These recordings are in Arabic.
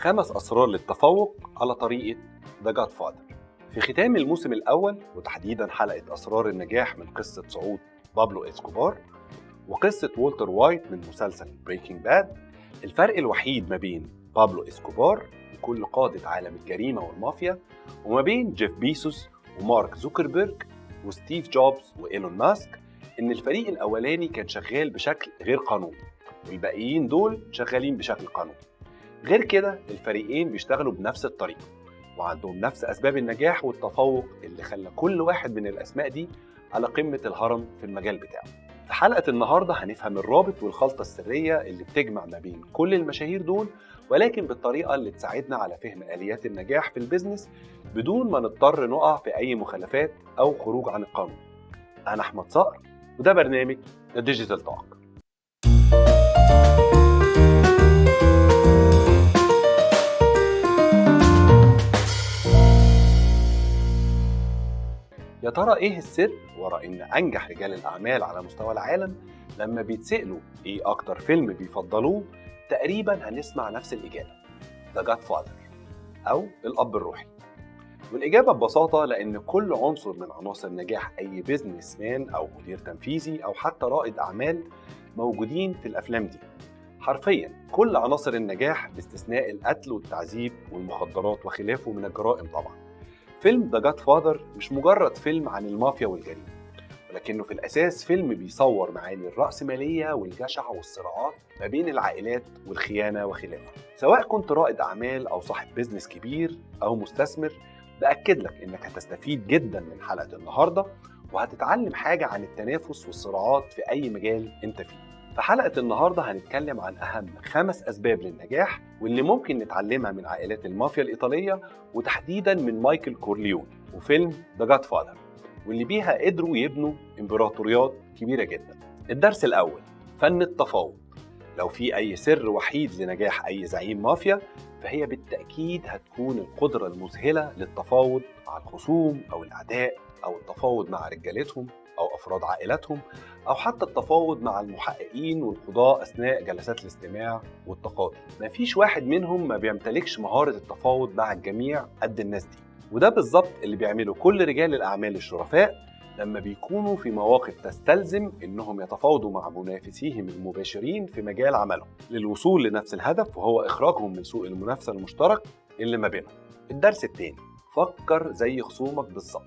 5 أسرار للتفوق على طريقة The Godfather. في ختام الموسم الأول وتحديدا حلقة أسرار النجاح من قصة صعود بابلو إسكوبار وقصة والتر وايت من مسلسل بريكنج باد، الفرق الوحيد ما بين بابلو إسكوبار وكل قادة عالم الجريمة والمافيا وما بين جيف بيسوس ومارك زوكربيرج وستيف جوبز وإيلون ماسك إن الفريق الأولاني كان شغال بشكل غير قانوني والباقيين دول شغالين بشكل قانوني. غير كده الفريقين بيشتغلوا بنفس الطريقة وعندهم نفس أسباب النجاح والتفوق اللي خلى كل واحد من الأسماء دي على قمة الهرم في المجال بتاعه. في حلقة النهاردة هنفهم الرابط والخلطة السرية اللي بتجمع ما بين كل المشاهير دول، ولكن بالطريقة اللي تساعدنا على فهم آليات النجاح في البيزنس بدون ما نضطر نقع في أي مخالفات أو خروج عن القانون. أنا أحمد صقر وده برنامج الديجيتال توك. يا ترى ايه السر ورا ان انجح رجال الاعمال على مستوى العالم لما بيتسألوا ايه اكتر فيلم بيفضلوه تقريبا هنسمع نفس الاجابه: The Godfather او الاب الروحي. والاجابه ببساطه لان كل عنصر من عناصر نجاح اي بيزنس مان او مدير تنفيذي او حتى رائد اعمال موجودين في الافلام دي. حرفيا كل عناصر النجاح باستثناء القتل والتعذيب والمخدرات وخلافه من الجرائم. طبعا فيلم The Godfather مش مجرد فيلم عن المافيا والجريمة، ولكنه في الأساس فيلم بيصور معاني الرأسمالية والجشع والصراعات ما بين العائلات والخيانة وخلافه. سواء كنت رائد أعمال أو صاحب بيزنس كبير أو مستثمر، بأكد لك إنك هتستفيد جدا من حلقة النهاردة وهتتعلم حاجة عن التنافس والصراعات في أي مجال أنت فيه. في حلقة النهاردة هنتكلم عن أهم 5 أسباب للنجاح واللي ممكن نتعلمها من عائلات المافيا الإيطالية وتحديداً من مايكل كورليون وفيلم The Godfather، واللي بيها قدروا يبنوا إمبراطوريات كبيرة جدا. الدرس الأول: فن التفاوض. لو في أي سر وحيد لنجاح أي زعيم مافيا فهي بالتأكيد هتكون القدرة المذهلة للتفاوض مع الخصوم أو الأعداء، أو التفاوض مع رجالتهم أو أفراد عائلتهم، أو حتى التفاوض مع المحققين والقضاء أثناء جلسات الاستماع والتقاضي. مفيش واحد منهم ما بيمتلكش مهارة التفاوض مع الجميع قد الناس دي، وده بالظبط اللي بيعمله كل رجال الأعمال الشرفاء لما بيكونوا في مواقف تستلزم إنهم يتفاوضوا مع منافسيهم المباشرين في مجال عملهم للوصول لنفس الهدف، وهو إخراجهم من سوق المنافسة المشترك اللي ما بينهم. الدرس الثاني: فكر زي خصومك بالظبط.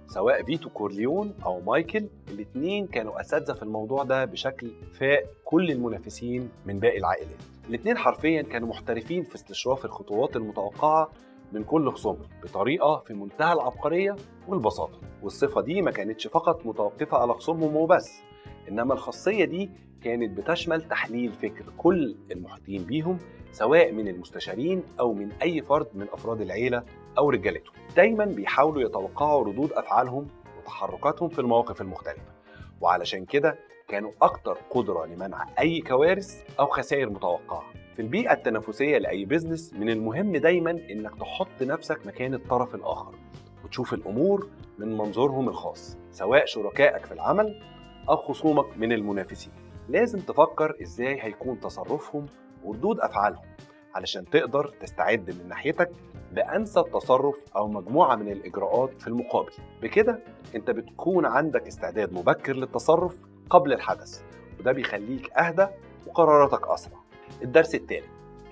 سواء فيتو كورليون أو مايكل، الاتنين كانوا أساتذة في الموضوع ده بشكل فاق كل المنافسين من باقي العائلات. الاتنين حرفيا كانوا محترفين في استشراف الخطوات المتوقعة من كل خصومهم بطريقة في منتهى العبقرية والبساطة. والصفة دي ما كانتش فقط متوقفة على خصومهم وبس، إنما الخاصية دي كانت بتشمل تحليل فكر كل المحيطين بيهم، سواء من المستشارين أو من أي فرد من أفراد العيلة أو رجالتهم. دايما بيحاولوا يتوقعوا ردود أفعالهم وتحركاتهم في المواقف المختلفة، وعلشان كده كانوا أكتر قدرة لمنع أي كوارث أو خسائر متوقعة. في البيئة التنافسية لأي بيزنس من المهم دايما إنك تحط نفسك مكان الطرف الآخر وتشوف الأمور من منظورهم الخاص، سواء شركائك في العمل أو خصومك من المنافسين. لازم تفكر إزاي هيكون تصرفهم وردود أفعالهم علشان تقدر تستعد من ناحيتك بأنسب تصرف أو مجموعة من الإجراءات في المقابل. بكده أنت بتكون عندك استعداد مبكر للتصرف قبل الحدث، وده بيخليك أهدى وقراراتك أسرع. الدرس الثالث: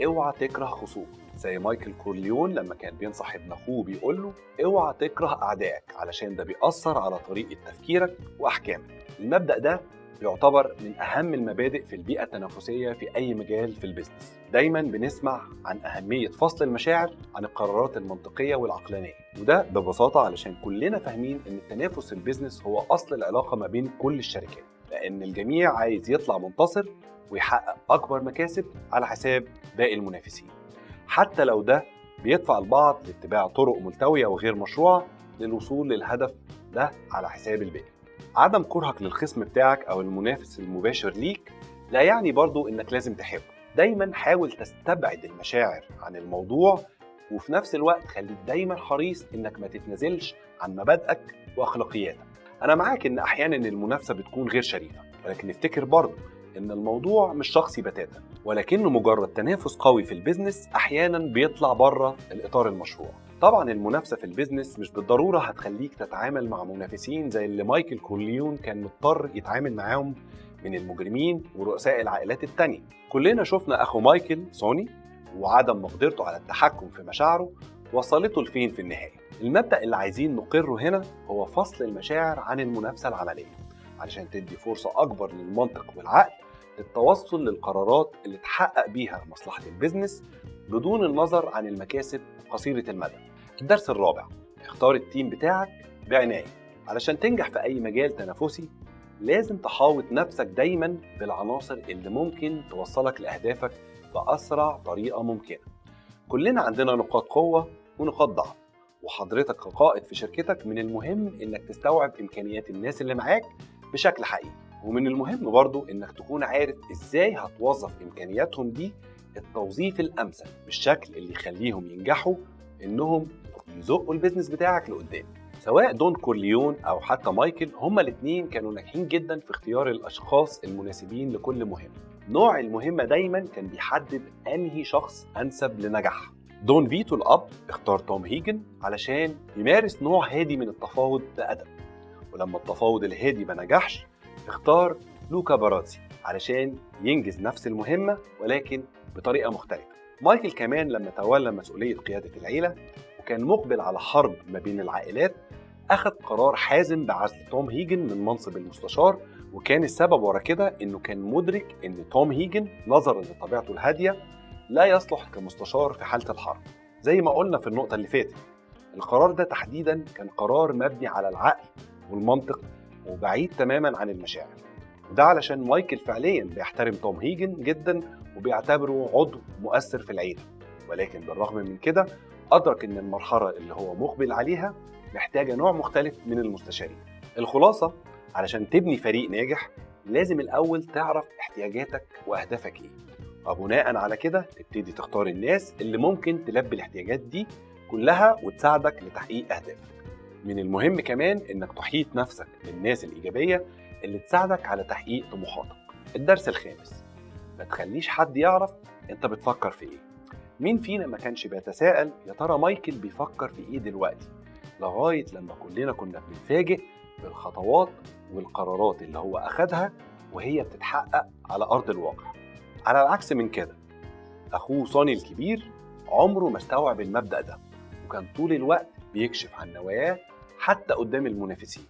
اوعى تكره خصومك. زي مايكل كورليون لما كان بينصح ابن أخوه بيقول له اوعى تكره أعدائك علشان ده بيأثر على طريقة تفكيرك وأحكامك. المبدأ ده يعتبر من أهم المبادئ في البيئة التنافسية في أي مجال في البيزنس. دايما بنسمع عن أهمية فصل المشاعر عن القرارات المنطقية والعقلانية، وده ببساطة علشان كلنا فاهمين إن التنافس البيزنس هو أصل العلاقة ما بين كل الشركات، لأن الجميع عايز يطلع منتصر ويحقق أكبر مكاسب على حساب باقي المنافسين، حتى لو ده بيدفع البعض لاتباع طرق ملتوية وغير مشروعة للوصول للهدف ده على حساب الباقي. عدم كرهك للخصم بتاعك أو المنافس المباشر ليك لا يعني برضو إنك لازم تحبه. دايما حاول تستبعد المشاعر عن الموضوع، وفي نفس الوقت خليك دايما حريص إنك ما تتنازلش عن مبادئك وأخلاقياتك. أنا معاك إن أحيانا المنافسة بتكون غير شريفة، ولكن افتكر برضو إن الموضوع مش شخصي بتاتا، ولكنه مجرد تنافس قوي في البيزنس أحيانا بيطلع بره الإطار المشروع. طبعا المنافسة في البيزنس مش بالضرورة هتخليك تتعامل مع منافسين زي اللي مايكل كورليون كان مضطر يتعامل معاهم من المجرمين ورؤساء العائلات التانية. كلنا شفنا أخو مايكل سوني وعدم مقدرته على التحكم في مشاعره وصلته لفين في النهاية. المبدأ اللي عايزين نقره هنا هو فصل المشاعر عن المنافسة العملية علشان تدي فرصة أكبر للمنطق والعقل للتوصل للقرارات اللي تحقق بيها مصلحة البيزنس بدون النظر عن المكاسب قصيرة المدى. الدرس الرابع: اختار التيم بتاعك بعناية. علشان تنجح في أي مجال تنافسي لازم تحاوط نفسك دايما بالعناصر اللي ممكن توصلك لأهدافك بأسرع طريقة ممكنة. كلنا عندنا نقاط قوة ونقاط ضعف، وحضرتك كقائد في شركتك من المهم إنك تستوعب إمكانيات الناس اللي معاك بشكل حقيقي، ومن المهم برضو إنك تكون عارف إزاي هتوظف إمكانياتهم دي التوظيف الأمثل بالشكل اللي يخليهم ينجحوا إنهم يزقوا البيزنس بتاعك لقدام. سواء دون كورليون أو حتى مايكل، هما الاتنين كانوا ناجحين جدا في اختيار الأشخاص المناسبين لكل مهمة. نوع المهمة دايما كان بيحدد أنهي شخص أنسب لنجاحها. دون فيتو الأب اختار توم هيجن علشان يمارس نوع هادي من التفاوض بأدب، ولما التفاوض الهادي ما نجحش اختار لوكا باراتزي علشان ينجز نفس المهمة ولكن بطريقة مختلفة. مايكل كمان لما تولى مسؤولية قيادة العيلة وكان مقبل على حرب ما بين العائلات أخذ قرار حازم بعزل توم هيجن من منصب المستشار، وكان السبب ورا كده إنه كان مدرك إن توم هيجن نظرا لطبيعته الهادية لا يصلح كمستشار في حالة الحرب. زي ما قلنا في النقطة اللي فاتت، القرار ده تحديدا كان قرار مبني على العقل والمنطق وبعيد تماما عن المشاعر، وده علشان مايكل فعليا بيحترم توم هيجن جدا وبيعتبره عضو مؤثر في العيلة، ولكن بالرغم من كده أدرك إن المرحلة اللي هو مقبل عليها محتاجة نوع مختلف من المستشارين. الخلاصة: علشان تبني فريق ناجح لازم الأول تعرف احتياجاتك وأهدافك إيه، وبناء على كده تبتدي تختار الناس اللي ممكن تلبي الاحتياجات دي كلها وتساعدك لتحقيق أهدافك. من المهم كمان إنك تحيط نفسك بالناس الإيجابية اللي تساعدك على تحقيق طموحاتك. الدرس الخامس: ما تخليش حد يعرف أنت بتفكر في إيه. مين فينا ما كانش بيتساءل يا ترى مايكل بيفكر في إيه دلوقتي، لغاية لما كلنا كنا بنتفاجئ بالخطوات والقرارات اللي هو أخدها وهي بتتحقق على أرض الواقع. على العكس من كده، أخوه سوني الكبير عمره ما استوعب المبدأ ده، وكان طول الوقت بيكشف عن نواياه حتى قدام المنافسين،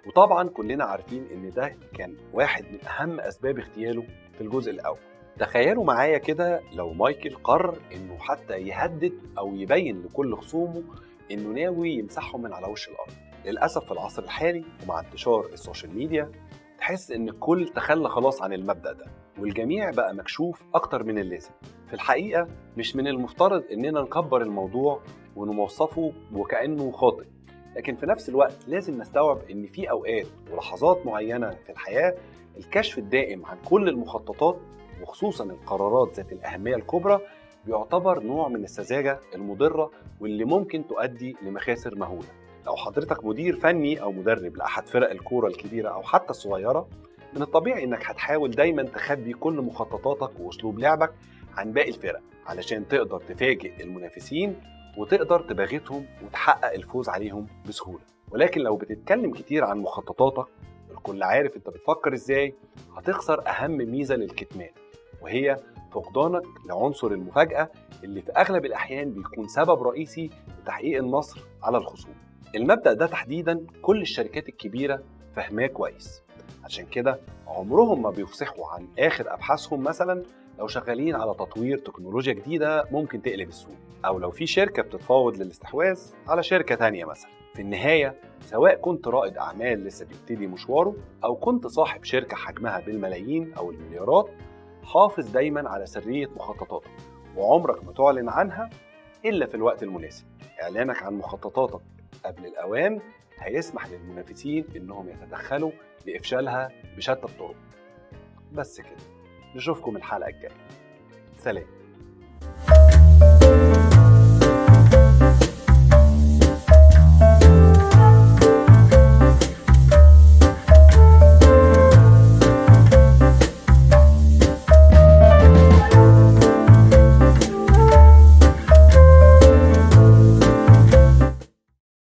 وطبعا كلنا عارفين إن ده كان واحد من أهم أسباب اغتياله في الجزء الأول. تخيلوا معايا كده لو مايكل قرر إنه حتى يهدد أو يبين لكل خصومه إنه ناوي يمسحهم من على وش الأرض. للأسف في العصر الحالي ومع انتشار السوشيال ميديا تحس إن الكل تخلى خلاص عن المبدأ ده، والجميع بقى مكشوف أكتر من اللازم. في الحقيقة مش من المفترض إننا نكبر الموضوع ونوصفه وكأنه خاطئ، لكن في نفس الوقت لازم نستوعب إن في أوقات ولحظات معينة في الحياة الكشف الدائم عن كل المخططات وخصوصا القرارات ذات الأهمية الكبرى بيعتبر نوع من السذاجة المضرة واللي ممكن تؤدي لمخاسر مهولة. لو حضرتك مدير فني أو مدرب لأحد فرق الكورة الكبيرة أو حتى الصغيرة، من الطبيعي إنك هتحاول دايما تخبي كل مخططاتك وأسلوب لعبك عن باقي الفرق علشان تقدر تفاجئ المنافسين وتقدر تباغتهم وتحقق الفوز عليهم بسهولة. ولكن لو بتتكلم كتير عن مخططاتك والكل عارف انت بتفكر ازاي، هتخسر أهم ميزة للكتمان، وهي فقدانك لعنصر المفاجأة اللي في أغلب الأحيان بيكون سبب رئيسي لتحقيق النصر على الخصوم. المبدأ ده تحديدا كل الشركات الكبيرة فهماه كويس، عشان كده عمرهم ما بيفصحوا عن آخر أبحاثهم، مثلا لو شغالين على تطوير تكنولوجيا جديدة ممكن تقلب السوق، أو لو في شركة بتتفاوض للاستحواذ على شركة تانية مثلا. في النهاية سواء كنت رائد أعمال لسه بيبتدي مشواره أو كنت صاحب شركة حجمها بالملايين أو المليارات، حافظ دايما على سرية مخططاتك وعمرك ما تعلن عنها إلا في الوقت المناسب. إعلانك عن مخططاتك قبل الأوان هيسمح للمنافسين إنهم يتدخلوا لإفشالها بشتى الطرق. بس كده، نشوفكم الحلقة الجاية. سلام.